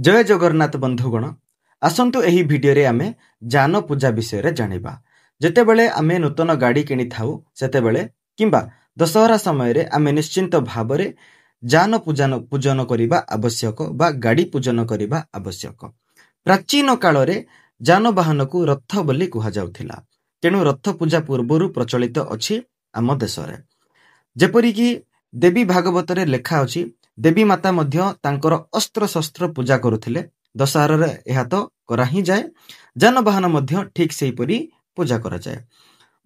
जय जगन्नाथ बंधुगण आसंतु एही भिडियो रे आमे जान पूजा विषय रे जानिबा। जेतेबेले आमे नूतन गाड़ी किनि थाउ सेतेबेले किंबा दशहरा समय रे आमे निश्चिंत भाबरे जान पूजन करिबा आवश्यक बा गाड़ी पूजन करिबा आवश्यक। प्राचीन काल रे जानवाहन को रथ बोली कुहा जाउथिला। तेणु रथ पूजा पूर्वरु प्रचलित अछि आम देश रे। जेपरि कि देवी भागवत रे लेखा अछि देवी माता मध्य तांकर अस्त्र शस्त्र पूजा करुथिले। दशहरा रे एहा तो करा ही जाए। जानवाहन मध्य ठीक सेही परी पूजा करा जाए।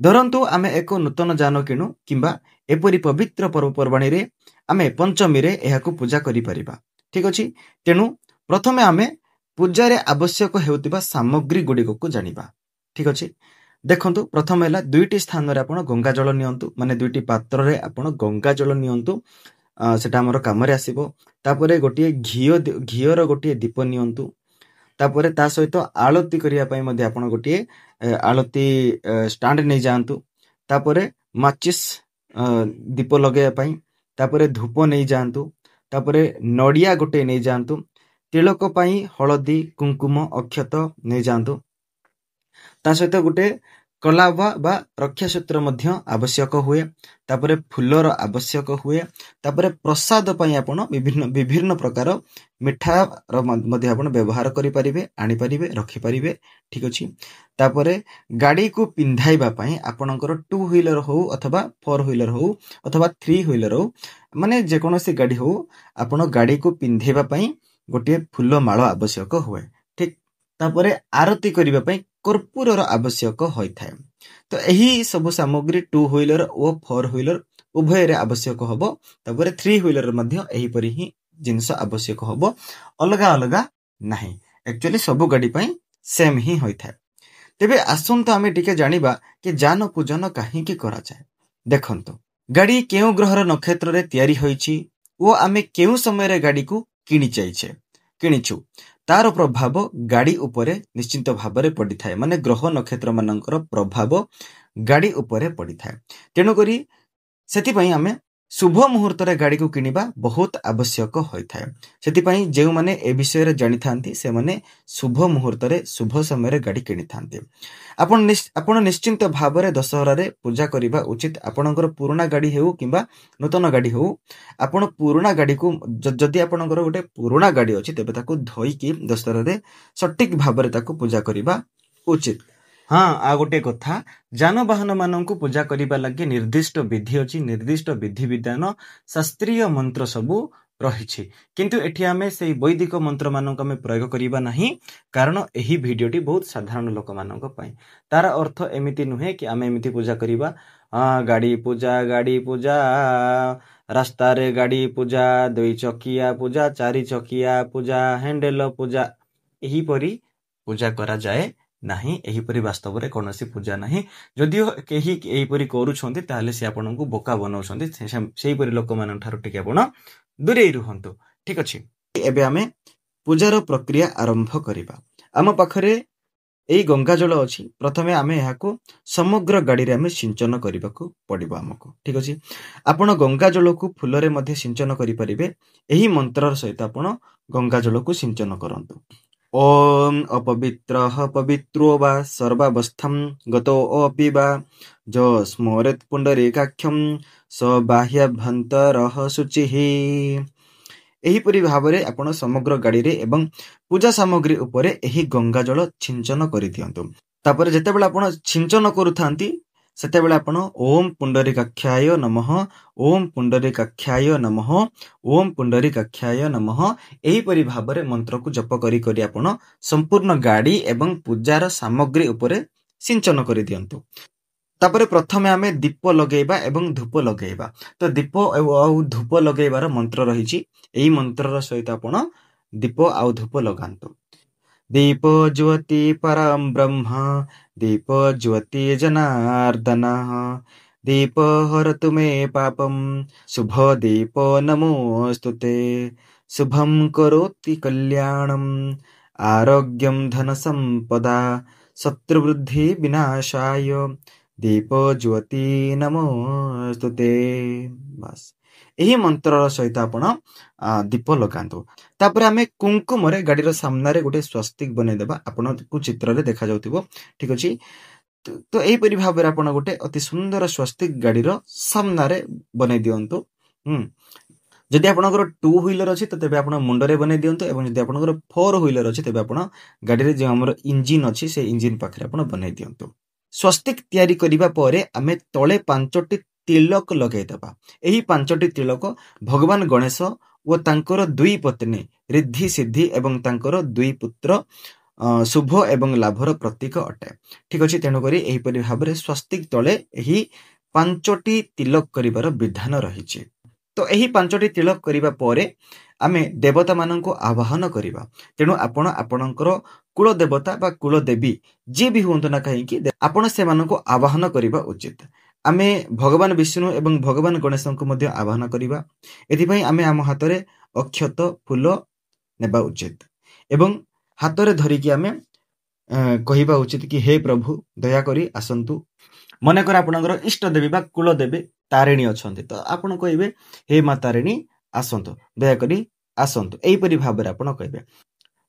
धरंतु आमे एक नूतन जान किणु किंबा एपरी पवित्र पर्वपर्वाणी रे आमे पंचमी रे एहाकु पूजा करि परिबा। ठीक अछि। तेणु प्रथमे आमे पूजा रे आवश्यक हेउतिबा सामग्री गुडी को जानिबा। ठीक अछि। देखंतु प्रथम हैला दुईटी स्थान रे आपण गंगा जल नियंतु माने दुईटी पात्र रे आपण गंगा जल नियंतु। सेटा हमर काम रे आसीबो। तापरे गोटिए घियर गोटिए दीप नियंतु। तापरे ता सहित आळती करिया पई मध्ये आपण गोटिए आळती स्टैंड नै जांतु। तापरे माचिस दीप लगेया पई तापरे धूप नै जांतु। तापरे नडिया गोटे नै जांतु। तिलक पई हळदी कुंकुम अक्षत नै जांतु। ता सहित गोटे कलावा बा रक्षा सूत्र मध्य आवश्यक हुए। तापरे फुलर आवश्यक हुए। तापरे प्रसाद पई आपण विभिन्न प्रकार मिठा र मध्य आपण व्यवहार करि परिबे आनि परिबे रखि परिबे। ठीक अछि। तापरे गाड़ी को पिंधाइबा पई आपणकर 2 व्हीलर हो अथवा 4 व्हीलर हो अथवा 3 व्हीलर हो माने जे कोनोसी गाड़ी हो आपण गाड़ी को पिंधेबा पई गोटे फूल माळ आवश्यक हुए। ठीक। तापरे आरती करिबा पई कर्पूरर आवश्यक होय थाए। तो एही सब सामग्री 2 व्हीलर ओ 4 व्हीलर उभय रे आवश्यक होबो। तापरे 3 व्हीलर मध्य एही परि ही जिंस आवश्यक होबो। अलगा अलगा नाही। एक्चुअली सब गाड़ी पई सेम ही होय थाए। तेबे आसंत आमे टिके जानिबा कि जान पूजन काहे कि करा जाय। देखंतु गाड़ी केउ ग्रहर नक्षत्र रे तयारी होईची ओ आमे केउ समय रे गाड़ी को किनिछु तार प्रभाव गाड़ी उपरे निश्चिंत भाबरे पड़ी थाए। माने ग्रह नक्षत्र मानकर प्रभाव गाड़ी उपरे पड़ी थाए। तेणु करी सेति पई आमे शुभ मुहूर्त रे गाड़ी को किनिबा बहुत आवश्यक होय थाए। सेति पई जेउ माने ए विषय रे जानि थांती से माने शुभ मुहूर्त रे शुभ समय रे गाड़ी किनि थांती। आपण निश्चिंत भाबरे दशहरा रे पूजा करिबा उचित। आपणकर पुराना गाड़ी हेउ किंबा नूतन गाड़ी हेउ आपण पुराना गाड़ी को जदि आपणकर गोटे पुराना गाड़ी अछि तेबे ताको धोई कि दशहरा रे सटीक भाबरे ताको पूजा करिबा उचित। हाँ आ गोटे कथा जानवाहन माननकु पूजा करिबा लागि निर्दिष्ट विधि अछि। निर्दिष्ट विधि विधान शास्त्रीय मंत्र सबु रहिछि। किंतु एठी आमे सेही वैदिक मंत्र मानक आमे प्रयोग करिबा नाही। कारण एही भिडियोटी बहुत साधारण लोक मानक पई। तार अर्थ एमिति नुहे कि आमे एमिति पूजा करिबा गाड़ी पूजा रास्ता रे गाड़ी पूजा 2 चकिया पूजा 4 चकिया पूजा हैंडल पूजा एही परी पूजा करा जाए नाही। एही परी वास्तव रे कोनोसी पूजा नाही। जदियो केही एही परी करूछंती ताले से आपनकु बोका बनाउछंती सेही परी लोक मानन ठारो टिके आपण दूरे रुहंतु। ठीक अछि। एबे आमे पूजार प्रक्रिया आरंभ करिबा। आम पाखरे एई गंगा जल अछि। प्रथमे आमे एहाको समग्र गाड़ी रे आमे सिंचन करिबाकू पड़िबो हमकु। ठीक अछि। आपण गंगा जल को फूल रे मध्ये सिंचन करि परिबे। एही मंत्र सहित आपण गंगा जल को सिंचन करंतु। ओम अपवित्रः पवित्रो वा सर्वावस्थं गतो अपि वा जो स्मरेत् पुंडरीकाक्षं स बाह्याभ्यन्तरः शुचिः। एही परि भाबरे आपण समग्र गाड़ी रे एवं पूजा सामग्री उपरे एही गंगा जल सिंचन करि दियंतु। तापर जेतेबेला आपण सिंचन करूथांती सेतेबेला आपण ओम पुंडरीकाक्षाय नमः ओम पुंडरीकाक्षाय नमः ओम पुंडरीकाक्षाय नमः एही परि भाबरे मंत्र को जप करी करी आपण संपूर्ण गाड़ी एवं पूजार सामग्री उपरे सिंचन करि दियंतु। तापरे प्रथमे आमे दीप लगेबा एवं धूप लगेबा। तो दीप और धूप लगेबार मंत्र रहिछि। एही मंत्रर सहित आपण दीप आउ धूप लगांतु। दीप ज्योति परम ब्रह्म दीप ज्योति जनार्दन दीप हरतु मे पापम शुभ दीप नमोस्तुते शुभम करोति कल्याणम आरोग्यम धन संपदा शत्रुवृद्धि विनाशाय दीप ज्योति नमोस्तुते। बस ଏହି ମନ୍ତ୍ରର ସହିତ ଆପଣ ଦୀପ ଲଗାନ୍ତୁ। ତାପରେ ଆମେ କୁଙ୍କୁମରେ ଗାଡ଼ିର ସାମ୍ନାରେ ଗୋଟେ ସ୍ୱସ୍ତିକ ବନେଇଦେବା। ଆପଣଙ୍କୁ ଚିତ୍ରରେ ଦେଖାଯାଉଥିବ, ଠିକ୍ ଅଛି। ତ ଏହିପରି ଭାବରେ ଆପଣ ଗୋଟେ ଅତି ସୁନ୍ଦର ସ୍ୱସ୍ତିକ ଗାଡ଼ିର ସାମ୍ନାରେ ବନେଇ ଦିଅନ୍ତୁ। ଯଦି ଆପଣଙ୍କର 2 ହୁଇଲର ଅଛି ତ ତେବେ ଆପଣ ମୁଣ୍ଡରେ ବନେଇ ଦିଅନ୍ତୁ, ଏବଂ ଯଦି ଆପଣଙ୍କର 4 ହୁଇଲର ଅଛି ତେବେ ଆପଣ ଗାଡ଼ିରେ ଯେଉଁ ଆମର ଇଞ୍ଜିନ ଅଛି ସେ ଇଞ୍ଜିନ ପାଖରେ ଆପଣ ବନେଇ ଦିଅନ୍ତୁ। ସ୍ୱସ୍ତିକ ତିଆରି କରିବା ପରେ ଆମେ ତଳେ 5ଟି ତିଳକ ଲଗାଇଦେବା। ଏହି 5ଟି ତିଳକ ଭଗବାନ ଗଣେଶ ଓ ତାଙ୍କର 2 ପତ୍ନୀ ରିଦ୍ଧି ସିଦ୍ଧି ଏବଂ ତାଙ୍କର 2 ପୁତ୍ର ଶୁଭ ଏବଂ ଲାଭର ପ୍ରତୀକ ଅଟେ। ଠିକ୍ ଅଛି, ତେଣୁକରି ଏହିପରି ଭାବରେ ସ୍ୱସ୍ତିକ ତଳେ ଏହି 5ଟି ତିଳକ କରିବାର ବିଧାନ ରହିଛି। ତ ଏହି 5ଟି ତିଳକ କରିବା ପରେ ଆମେ ଦେବତାମାନଙ୍କୁ ଆବାହନ କରିବା। ତେଣୁ ଆପଣ ଆପଣଙ୍କର କୁଳ ଦେବତା ବା କୁଳ ଦେବୀ ଯିଏ ବି ହୁଅନ୍ତୁ ନା କାହିଁକି ଆପଣ ସେମାନଙ୍କୁ ଆବାହନ କରିବା ଉଚିତ। ଆମେ ଭଗବାନ ବିଷ୍ଣୁ ଏବଂ ଭଗବାନ ଗଣେଶଙ୍କୁ ମଧ୍ୟ ଆବାହନ କରିବା। ଏଥିପାଇଁ ଆମେ ଆମ ହାତରେ ଅକ୍ଷତ ଫୁଲ ନେବା ଉଚିତ ଏବଂ ହାତରେ ଧରିକି ଆମେ କହିବା ଉଚିତ କି ହେ ପ୍ରଭୁ ଦୟାକରି ଆସନ୍ତୁ। ମନେକର ଆପଣଙ୍କର ଇଷ୍ଟ ଦେବୀ ବା କୁଳ ଦେବୀ ତାରିଣୀ ଅଛନ୍ତି, ତ ଆପଣ କହିବେ ହେ ମା ତାରିଣୀ ଆସନ୍ତୁ, ଦୟାକରି ଆସନ୍ତୁ। ଏହିପରି ଭାବରେ ଆପଣ କହିବେ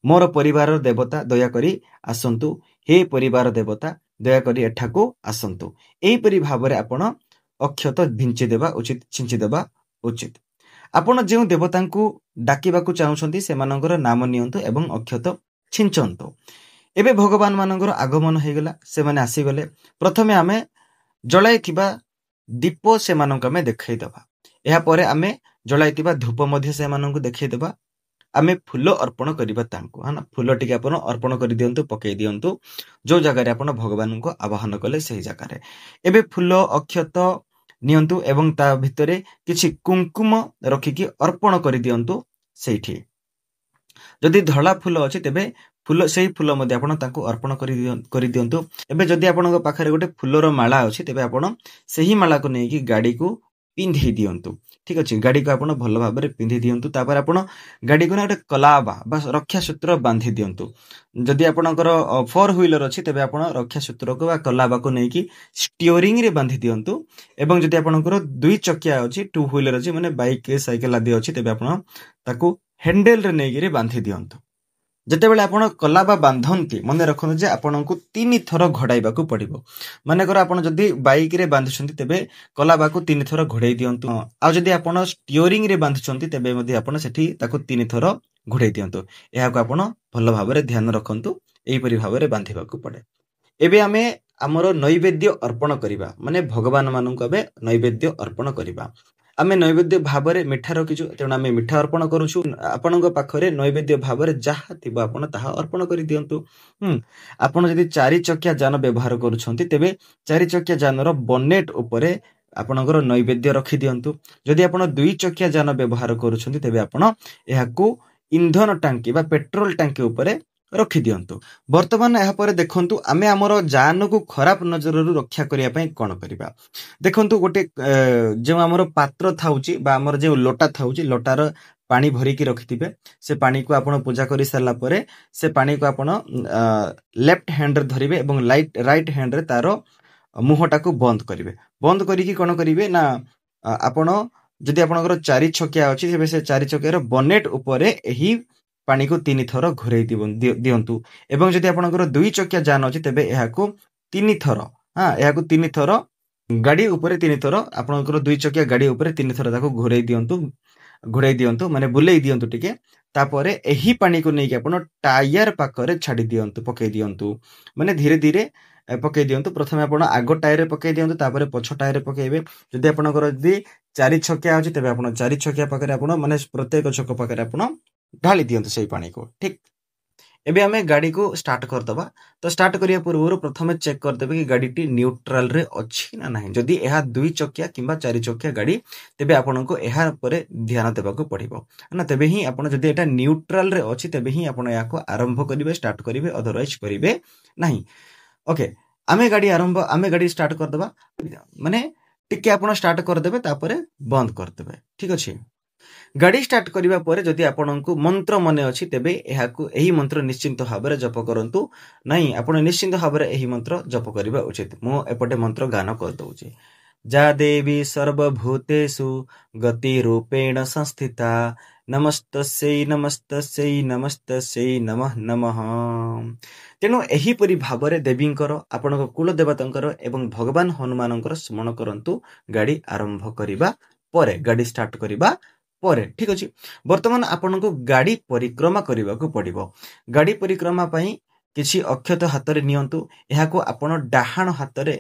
ମୋର ପରିବାରର ଦେବତା ଦୟାକରି ଆସନ୍ତୁ, ହେ ପରିବାର ଦେବତା ଦୟାକରି ଏଠାକୁ ଆସନ୍ତୁ। ଏହିପରି ଭାବରେ ଆପଣ ଅକ୍ଷତ ଛିଞ୍ଚିଦେବା ଉଚିତ। ଆପଣ ଯେଉଁ ଦେବତାଙ୍କୁ ଡାକିବାକୁ ଚାହୁଁଛନ୍ତି ସେମାନଙ୍କର ନାମ ନିଅନ୍ତୁ ଏବଂ ଅକ୍ଷତ ଛିଞ୍ଚନ୍ତୁ। ଏବେ ଭଗବାନ ମାନଙ୍କର ଆଗମନ ହେଇଗଲା, ସେମାନେ ଆସିଗଲେ। ପ୍ରଥମେ ଆମେ ଜଳାଇଥିବା ଦୀପ ସେମାନଙ୍କୁ ଆମେ ଦେଖାଇଦେବା। ଏହାପରେ ଆମେ ଜଳାଇଥିବା ଧୂପ ମଧ୍ୟ ସେମାନଙ୍କୁ ଦେଖାଇଦେବା। ଆମେ ଫୁଲ ଅର୍ପଣ କରିବା ତାଙ୍କୁ। ଫୁଲ ଟିକେ ଆପଣ ଅର୍ପଣ କରିଦିଅନ୍ତୁ, ପକେଇ ଦିଅନ୍ତୁ ଯେଉଁ ଜାଗାରେ ଆପଣ ଭଗବାନଙ୍କୁ ଆବାହନ କଲେ ସେହି ଜାଗାରେ। ଏବେ ଫୁଲ ଅକ୍ଷତ ନିଅନ୍ତୁ ଏବଂ ତା ଭିତରେ କିଛି କୁଙ୍କୁମ ରଖିକି ଅର୍ପଣ କରିଦିଅନ୍ତୁ ସେଇଠି। ଯଦି ଧଳା ଫୁଲ ଅଛି ତେବେ ସେଇ ଫୁଲ ମଧ୍ୟ ଆପଣ ତାଙ୍କୁ ଅର୍ପଣ କରିଦିଅନ୍ତୁ। ଏବେ ଯଦି ଆପଣଙ୍କ ପାଖରେ ଗୋଟେ ଫୁଲର ମାଳା ଅଛି ତେବେ ଆପଣ ସେହି ମାଳାକୁ ନେଇକି ଗାଡ଼ିକୁ ପିନ୍ଧି ଦିଅନ୍ତୁ। ଠିକ୍ ଅଛି, ଗାଡ଼ିକୁ ଆପଣ ଭଲ ଭାବରେ ପିନ୍ଧି ଦିଅନ୍ତୁ। ତାପରେ ଆପଣ ଗାଡ଼ିକୁ ନା ଗୋଟେ କଲାବା ବା ରକ୍ଷା ସୂତ୍ର ବାନ୍ଧି ଦିଅନ୍ତୁ। ଯଦି ଆପଣଙ୍କର 4 ହୁଇଲର ଅଛି ତେବେ ଆପଣ ରକ୍ଷା ସୂତ୍ରକୁ ବା କଲାବାକୁ ନେଇକି ଷ୍ଟିଅରିଂରେ ବାନ୍ଧି ଦିଅନ୍ତୁ। ଏବଂ ଯଦି ଆପଣଙ୍କର 2 ଚକିଆ ଅଛି, 2 ହୁଇଲର ଅଛି, ମାନେ ବାଇକ୍ ସାଇକେଲ ଆଦି ଅଛି, ତେବେ ଆପଣ ତାକୁ ହ୍ୟାଣ୍ଡେଲରେ ନେଇକିରି ବାନ୍ଧି ଦିଅନ୍ତୁ। ଯେତେବେଳେ ଆପଣ କଲାବା ବାନ୍ଧନ୍ତି ମନେ ରଖନ୍ତୁ ଯେ ଆପଣଙ୍କୁ 3 ଥର ଘୋଡ଼ାଇବାକୁ ପଡ଼ିବ। ମନେକର ଆପଣ ଯଦି ବାଇକ୍ରେ ବାନ୍ଧୁଛନ୍ତି ତେବେ କଲାବାକୁ 3 ଥର ଘୋଡ଼େଇ ଦିଅନ୍ତୁ। ଆଉ ଯଦି ଆପଣ ଷ୍ଟିଅରିଂରେ ବାନ୍ଧୁଛନ୍ତି ତେବେ ମଧ୍ୟ ଆପଣ ସେଠି ତାକୁ 3 ଥର ଘୋଡ଼େଇ ଦିଅନ୍ତୁ। ଏହାକୁ ଆପଣ ଭଲ ଭାବରେ ଧ୍ୟାନ ରଖନ୍ତୁ, ଏହିପରି ଭାବରେ ବାନ୍ଧିବାକୁ ପଡ଼େ। ଏବେ ଆମେ ଆମର ନୈବେଦ୍ୟ ଅର୍ପଣ କରିବା, ମାନେ ଭଗବାନ ମାନଙ୍କୁ ଆମେ ନୈବେଦ୍ୟ ଅର୍ପଣ କରିବା। ଆମେ ନୈବେଦ୍ୟ ଭାବରେ ମିଠା ରଖିଛୁ, ତେଣୁ ଆମେ ମିଠା ଅର୍ପଣ କରୁଛୁ। ଆପଣଙ୍କ ପାଖରେ ନୈବେଦ୍ୟ ଭାବରେ ଯାହା ଥିବ ଆପଣ ତାହା ଅର୍ପଣ କରିଦିଅନ୍ତୁ। ଆପଣ ଯଦି 4 ଚକିଆ ଯାନ ବ୍ୟବହାର କରୁଛନ୍ତି ତେବେ 4 ଚକିଆ ଯାନର ବନେଟ୍ ଉପରେ ଆପଣଙ୍କର ନୈବେଦ୍ୟ ରଖିଦିଅନ୍ତୁ। ଯଦି ଆପଣ 2 ଚକିଆ ଯାନ ବ୍ୟବହାର କରୁଛନ୍ତି ତେବେ ଆପଣ ଏହାକୁ ଇନ୍ଧନ ଟାଙ୍କି ବା ପେଟ୍ରୋଲ ଟାଙ୍କି ଉପରେ ରଖିଦିଅନ୍ତୁ। ବର୍ତ୍ତମାନ ଏହାପରେ ଦେଖନ୍ତୁ ଆମେ ଆମର ଯାନକୁ ଖରାପ ନଜରରୁ ରକ୍ଷା କରିବା ପାଇଁ କ'ଣ କରିବା। ଦେଖନ୍ତୁ ଗୋଟେ ଯେଉଁ ଆମର ପାତ୍ର ଥାଉଛି ବା ଆମର ଯେଉଁ ଲୋଟା ଥାଉଛି, ଲୋଟାର ପାଣି ଭରିକି ରଖିଥିବେ। ସେ ପାଣିକୁ ଆପଣ ପୂଜା କରି ସାରିଲା ପରେ ସେ ପାଣିକୁ ଆପଣ ଲେଫ୍ଟ ହ୍ୟାଣ୍ଡରେ ଧରିବେ ଏବଂ ରାଇଟ୍ ହ୍ୟାଣ୍ଡରେ ତାର ମୁହଁଟାକୁ ବନ୍ଦ କରିବେ। ବନ୍ଦ କରିକି କ'ଣ କରିବେ ନା ଆପଣ ଯଦି ଆପଣଙ୍କର 4 ଚକିଆ ଅଛି ତେବେ ସେ 4 ଚକିଆର ବନେଟ୍ ଉପରେ ଏହି ପାଣିକୁ 3 ଥର ଘୋରେଇ ଦିଅନ୍ତୁ। ଏବଂ ଯଦି ଆପଣଙ୍କର 2 ଚକିଆ ଯାନ ଅଛି ତେବେ ଏହାକୁ 3 ଥର ଗାଡ଼ି ଉପରେ 3 ଥର, ଆପଣଙ୍କର 2 ଚକିଆ ଗାଡ଼ି ଉପରେ 3 ଥର ତାକୁ ଘୋରେଇ ଦିଅନ୍ତୁ, ମାନେ ବୁଲେଇ ଦିଅନ୍ତୁ ଟିକେ। ତାପରେ ଏହି ପାଣିକୁ ନେଇକି ଆପଣ ଟାୟାର ପାଖରେ ଛାଡ଼ି ଦିଅନ୍ତୁ, ପକେଇ ଦିଅନ୍ତୁ, ମାନେ ଧୀରେ ଧୀରେ ପକେଇ ଦିଅନ୍ତୁ। ପ୍ରଥମେ ଆପଣ ଆଗ ଟାୟାରରେ ପକେଇ ଦିଅନ୍ତୁ, ତାପରେ ପଛ ଟାୟାରରେ ପକେଇବେ। ଯଦି ଆପଣଙ୍କର 4 ଛକିଆ ଅଛି ତେବେ ଆପଣ 4 ଛକିଆ ପାଖରେ ଆପଣ ମାନେ ପ୍ରତ୍ୟେକ ଛକ ପାଖରେ ଆପଣ ଢାଳି ଦିଅନ୍ତୁ ସେଇ ପାଣିକୁ। ଠିକ୍, ଏବେ ଆମେ ଗାଡ଼ିକୁ ଷ୍ଟାର୍ଟ କରିଦେବା। ତ ଷ୍ଟାର୍ଟ କରିବା ପୂର୍ବରୁ ପ୍ରଥମେ ଚେକ୍ କରିଦେବେ କି ଗାଡ଼ିଟି ନ୍ୟୁଟ୍ରାଲରେ ଅଛି ନା ନାହିଁ। ଯଦି ଏହା 2 ଚକିଆ କିମ୍ବା 4 ଚକିଆ ଗାଡ଼ି ତେବେ ଆପଣଙ୍କୁ ଏହା ଉପରେ ଧ୍ୟାନ ଦେବାକୁ ପଡ଼ିବ ନା। ତେବେ ହିଁ ଆପଣ ଯଦି ଏଟା ନ୍ୟୁଟ୍ରାଲରେ ଅଛି ତେବେ ହିଁ ଆପଣ ଏହାକୁ ଆରମ୍ଭ କରିବେ, ଷ୍ଟାର୍ଟ କରିବେ, ଅଦରୱାଇଜ୍ କରିବେ ନାହିଁ। ଓକେ, ଆମେ ଗାଡ଼ି ଷ୍ଟାର୍ଟ କରିଦେବା। ମାନେ ଟିକେ ଆପଣ ଷ୍ଟାର୍ଟ କରିଦେବେ, ତାପରେ ବନ୍ଦ କରିଦେବେ। ଠିକ୍ ଅଛି, ଗାଡ଼ି ଷ୍ଟାର୍ଟ କରିବା ପରେ ଯଦି ଆପଣଙ୍କୁ ମନ୍ତ୍ର ମନେ ଅଛି ତେବେ ଏହି ମନ୍ତ୍ର ନିଶ୍ଚିନ୍ତ ଭାବରେ ଜପ କରନ୍ତୁ। ନାହିଁ, ଆପଣ ନିଶ୍ଚିନ୍ତ ଭାବରେ ଏହି ମନ୍ତ୍ର ଜପ କରିବା ଉଚିତ। ମୁଁ ଏପଟେ ମନ୍ତ୍ର ଗାନ କରିଦେଉଛି। जा देवी सर्वभूतेषु गतिरूपेण संस्थिता नमस्तस्यै नमस्तस्यै नमस्तस्यै नमः नमः। तेणु एहीपरि भावरे देवींकर आपणक कुल देवतांकर एवं भगवान हनुमानंकर स्मरण करंतु गाड़ी आरंभ करिबा परे, गाड़ी स्टार्ट करिबा परे। ठीक अछि। वर्तमान आपनको गाड़ी परिक्रमा करिबाकू पड़िबो। गाड़ी परिक्रमा पई किछि अक्षत हातरे नियंतु, एहाको आपण डाहाण हातरे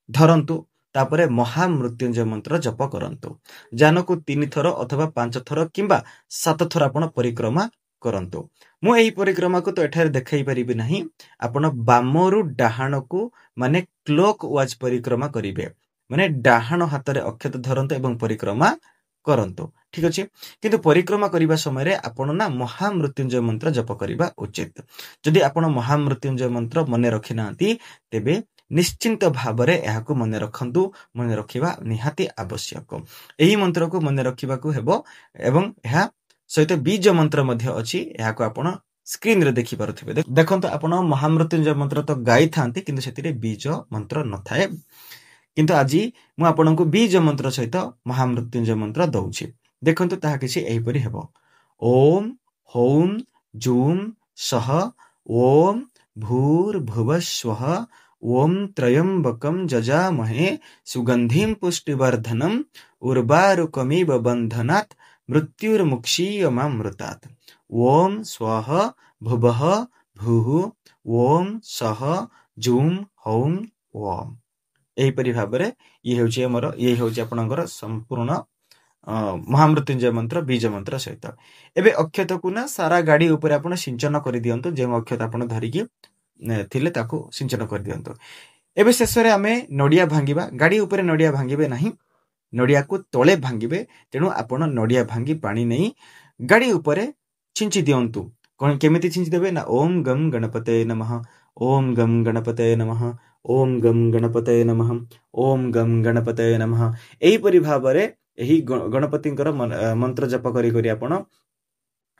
धरंतु, तापरे महामृत्युंजय मंत्र जप करंतु। जानकू 3 थर अथवा 5 थर किंबा 7 थर आपण परिक्रमा करंतु। मु एही परिक्रमा को तो एठारे देखाई परिबि नाही। आपण बामरु डाहाणकू माने क्लॉक वाइज परिक्रमा करिवे, माने डाहाण हातरे अक्षत धरंतु एवं परिक्रमा करंतु। ठीक अछि। किंतु परिक्रमा करिबा समय रे आपण ना महामृत्युंजय मंत्र जप करिबा उचित। जदि आपण महामृत्युंजय मंत्र मने रखि नांती तेबे निश्चिंत भावरे एहाकू मने रखंतु, मने रखिबा निहाती आवश्यक। एही मंत्र को मने रखिबाकू हेबो एवं एहा सहित बीज मंत्र मध्य अछि, एहाकू आपण स्क्रीन रे देखि पारुथिबे। देखंतु आपण महामृत्युंजय मंत्र तो गाई थांती किंतु सेतिरे बीज मंत्र न थाए। किंतु आज मु आपनकू बीज मंत्र सहित महामृत्युंजय मंत्र दउछि। देखंतु ताहा किछि एहिपरि हेबो। ओम हौम जूम सह ओम भूर्भुवस्वः ओम त्रयंबकं जजामहे सुगंधिं पुष्टिवर्धनम् उर्वारुकमिव बन्धनात् मृत्युर्मुक्षीयमामृतात्। ओम स्वः भुवः भूः ओम सह जूम हौम ओम। एहीपरि भाबरे ये हेउछि आपणकर संपूर्ण महामृत्युंजय मंत्र बीज मंत्र सहित। एबे अक्षत को ना सारा गाड़ी ऊपर आपण सिंचन कर दियंतु। जे अक्षत आपण धरिकी थिले ताकू सिंचन कर दियंतु। एबे शेष रे आमे नडिया भांगिबा। गाड़ी ऊपर नडिया भांगिबे नाही, नडिया को तळे भांगिबे। तेणु आपण नडिया भांगी पानी नहीं गाड़ी ऊपर छिंची दियंतु। कोन केमिति छिंची देबे ना ओम गम गणपते नमः, ओम गम गणपते नमः, ओम गम गणपते नमः, ओम गम गणपते नमः। एहीपरि भावरे एही गणपतिंकर मंत्र जप करी करी आपण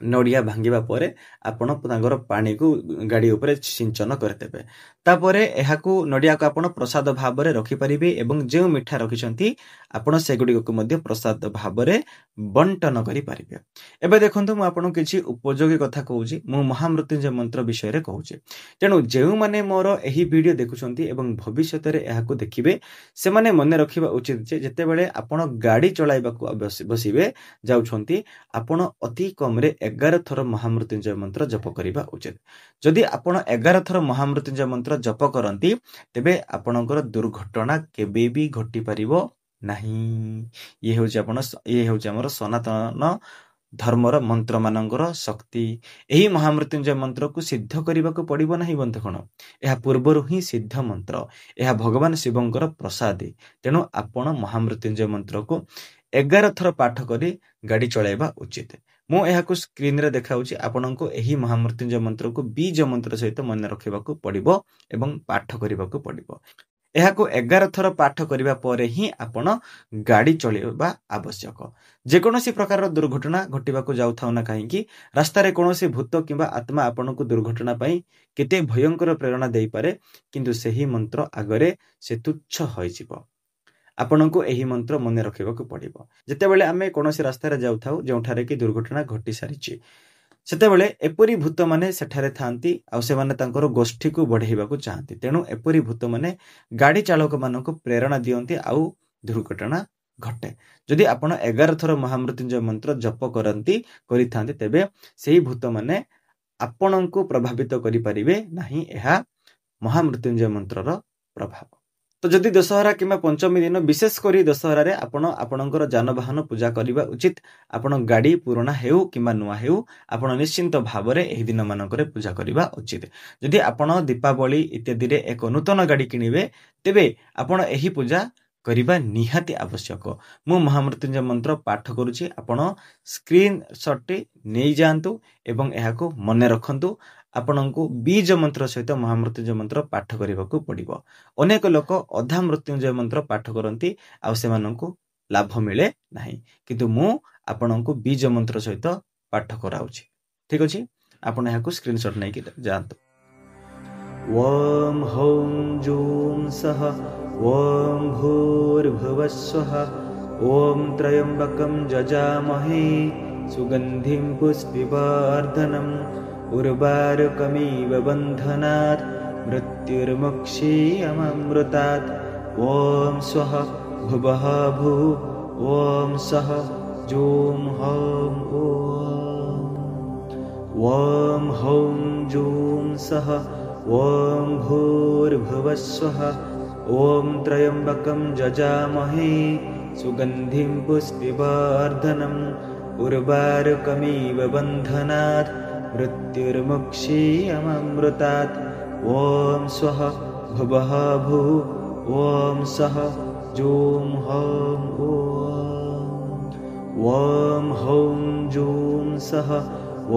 नडिया भांगिबा परे आपण तांगर पानी को गाड़ी ऊपर सिंचन करतेबे। तापरे एहाकू नडिया को आपण प्रसाद भाबरे रखि परिबे एवं जे मिठा रखिसंती आपण सेगुडी को मध्य प्रसाद भाबरे बंटन करि परिबे। एबे देखंतु मु आपण किछि उपयोगी कथा कहूछि, मु महामृत्युंजय मंत्र विषय रे कहूछि। तेणु जे माने मोर एही वीडियो देखुछंती एवं भविष्यत रे एहाकू देखिबे से माने मने रखिबा उचित जे जते बेले आपण गाड़ी चलाइबा को बसिबे जाउछंती आपण अति कम रे 11 थर महामृत्युंजय मंत्र जप करिबा उचित। जदि आपण 11 थर महामृत्युंजय मंत्र जप करंती तेबे आपणकर दुर्घटना केबे भी घटी परिबो नाही। ये हेउछि हमर सनातन धर्मर मंत्र मानकर शक्ति। एही महामृत्युंजय मंत्र को सिद्ध करने को पड़िबो नाही बंधुगण। यह पूर्वरु ही सिद्ध मंत्र, यह भगवान शिवंकर प्रसादी। तेणु आपण महामृत्युंजय मंत्र को 11 थर पाठ करी गाड़ी चलाइबा उचित। मु एहाकू स्क्रीन रे देखाउछि। आपनको एही महामृत्युंजय मंत्र को बीज मंत्र सहित मन रखिबाकू पड़िबो एवं पाठ करिबाकू पड़िबो। एहाकू 11 थर पाठ करिबा परे ही आपण गाड़ी चलाइबा आवश्यक। जेकोनोसी प्रकार दुर्घटना घटिबाकू जाउथाउ ना काहेकि रास्ता रे कोनोसी भूत किंबा आत्मा आपनको दुर्घटना पई केते भयंकर प्रेरणा देई पारे, किंतु सेही मंत्र आगरे से तुच्छ होई जिवो। आपनको एही मंत्र मन रखिबाकू पड़िबो। जते बेले आमे कोनोसी रास्ता रे जाउथाउ जेउठारे कि दुर्घटना घटी सारिछि, सेते बेले एपरी भूत माने सेठारे थांती आ से माने तांकर गोष्ठी को बढ़ाइबाकू चाहती। तेणु एपरी भूत माने गाड़ी चालक मानको प्रेरणा दियंती आउ दुर्घटना घटे। जदि आपण 11 थर महामृत्युंजय मंत्र जप करंती करि थांती तेबे सेही भूत माने आपणଙ୍କୁ प्रभावित करि परिबे नाही। एहा महामृत्युंजय मंत्रर प्रभाव। तो जदि दशहरा किंबा पंचमी दिन विशेष करी दशहरा रे आपण आपणकर जानवाहन पूजा करिबा उचित। आपण गाड़ी पुराना हेउ किंबा नुआ हेउ आपण निश्चिंत भावरे एही दिन मानकरे पूजा करिबा उचित। जदि आपण दीपावली इत्यादि रे एक नूतन गाड़ी किनिबे तेबे आपण एही पूजा करिबा निहाती आवश्यक। मु महामृत्युंजय मंत्र पाठ करूछि, आपण स्क्रीन शॉट नै जांतु एवं एहाको मने रखंतु। आपणଙ୍କୁ बीज मंत्र सहित महामृत्युंजय मंत्र पाठ करिबाकू पड़िबो। अनेक लोक अधा मृत्युंजय मंत्र पाठ करंती आ सेमानंकू लाभ मिले नाही, किंतु मु आपणଙ୍କୁ बीज मंत्र सहित पाठ कराउछि। ठीक अछि, आपण एहाकू स्क्रीनशॉट नै कि जानतु। ओम हौम जूम सह ॐ भूर्भुवस्सुः ॐ त्र्यम्बकं यजामहे सुगन्धिं पुष्टिवर्धनम् उर्वारुकमिव बन्धनात् मृत्युर्मुक्षीयममृतात् ॐ स्वः भुवः भुः ॐ सः जूं हौं ॐ हौं जूं सः ॐ भूर्भुवस्सुः ॐ त्र्यम्बकं यजामहे सुगन्धिं पुष्टिवर्धनम् उर्वारुकमिव बन्धनात् मृत्युर्मुक्षीयममृतात् ॐ स्वः भुवः भुः ॐ सः जूं हौं ॐ हौं जूं सः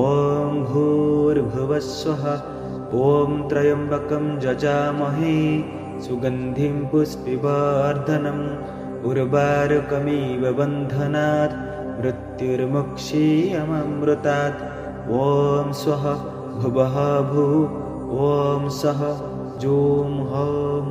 ॐ भूर्भुवस्सुः ॐ त्र्यम्बकं यजामहे सुगन्धिं पुष्टिवर्धनम् उर्वारुकमिव बन्धनात् मृत्युर्मुक्षीयममृतात् ॐ स्वः भुवः भुः ॐ सः जूं हौं